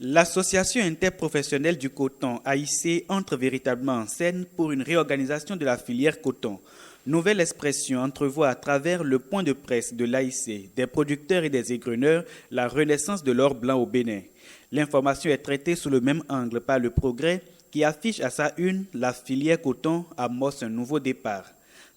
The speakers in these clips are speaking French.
L'Association interprofessionnelle du coton AIC entre véritablement en scène pour une réorganisation de la filière coton. Nouvelle expression entrevoit à travers le point de presse de l'AIC, des producteurs et des égreneurs, la renaissance de l'or blanc au Bénin. L'information est traitée sous le même angle par le Progrès qui affiche à sa une la filière coton amorce un nouveau départ.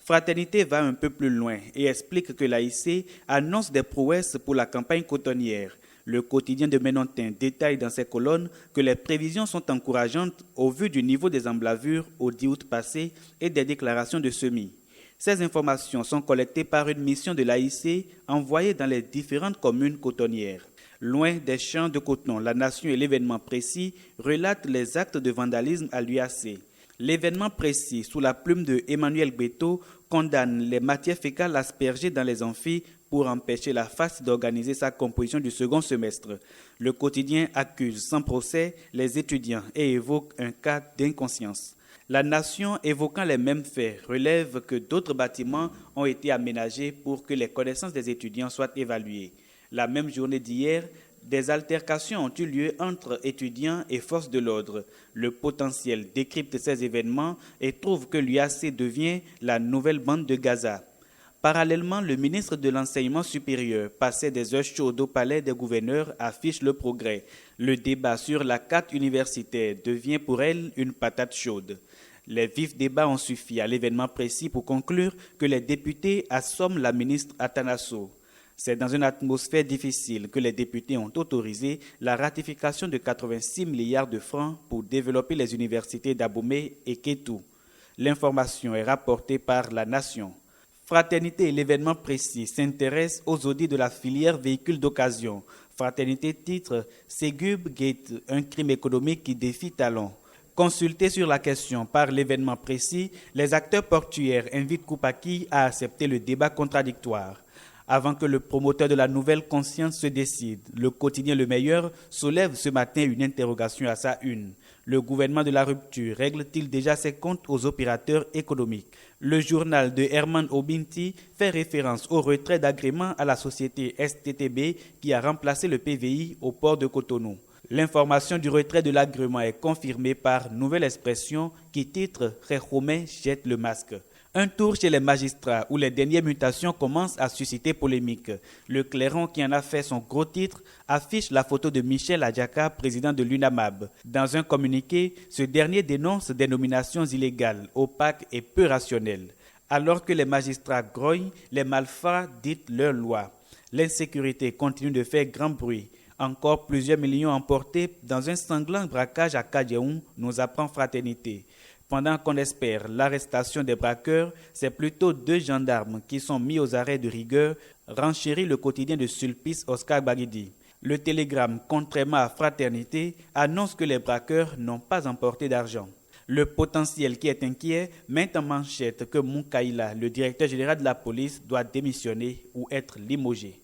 Fraternité va un peu plus loin et explique que l'AIC annonce des prouesses pour la campagne cotonnière. Le quotidien de Ménontin détaille dans ses colonnes que les prévisions sont encourageantes au vu du niveau des emblavures au 10 août passé et des déclarations de semis. Ces informations sont collectées par une mission de l'AIC envoyée dans les différentes communes cotonnières. Loin des champs de coton, la Nation et l'événement précis relatent les actes de vandalisme à l'UAC. L'événement précis, sous la plume de Emmanuel Beto, condamne les matières fécales aspergées dans les amphis pour empêcher la FAST d'organiser sa composition du second semestre. Le quotidien accuse sans procès les étudiants et évoque un cas d'inconscience. La Nation, évoquant les mêmes faits, relève que d'autres bâtiments ont été aménagés pour que les connaissances des étudiants soient évaluées. La même journée d'hier, des altercations ont eu lieu entre étudiants et forces de l'ordre. Le potentiel décrypte ces événements et trouve que l'UAC devient la nouvelle bande de Gaza. Parallèlement, le ministre de l'Enseignement supérieur passait des heures chaudes au palais des gouverneurs, affiche le Progrès. Le débat sur la carte universitaire devient pour elle une patate chaude. Les vifs débats ont suffi à l'événement précis pour conclure que les députés assomment la ministre Atanasso. C'est dans une atmosphère difficile que les députés ont autorisé la ratification de 86 milliards de francs pour développer les universités d'Abomey et Kétou. L'information est rapportée par La Nation. Fraternité et l'événement précis s'intéressent aux audits de la filière véhicules d'occasion. Fraternité titre Ségub Gate, un crime économique qui défie talent. Consultés sur la question par l'événement précis, les acteurs portuaires invitent Koupaki à accepter le débat contradictoire. Avant que le promoteur de la nouvelle conscience se décide, le quotidien Le Meilleur soulève ce matin une interrogation à sa une. Le gouvernement de la rupture règle-t-il déjà ses comptes aux opérateurs économiques? Le journal de Herman Obinti fait référence au retrait d'agrément à la société STTB qui a remplacé le PVI au port de Cotonou. L'information du retrait de l'agrément est confirmée par Nouvelle Expression qui titre « Réhomé jette le masque ». Un tour chez les magistrats où les dernières mutations commencent à susciter polémique. Le Clairon, qui en a fait son gros titre, affiche la photo de Michel Adjaka, président de l'UNAMAB. Dans un communiqué, ce dernier dénonce des nominations illégales, opaques et peu rationnelles. Alors que les magistrats grognent, les malfrats dictent leur loi. L'insécurité continue de faire grand bruit. Encore plusieurs millions emportés dans un sanglant braquage à Kadjeoun, nous apprend Fraternité. Pendant qu'on espère l'arrestation des braqueurs, c'est plutôt 2 gendarmes qui sont mis aux arrêts de rigueur, renchérit le quotidien de Sulpice Oscar Baguidi. Le télégramme, contrairement à Fraternité, annonce que les braqueurs n'ont pas emporté d'argent. Le potentiel qui est inquiet met en manchette que Moukaïla, le directeur général de la police, doit démissionner ou être limogé.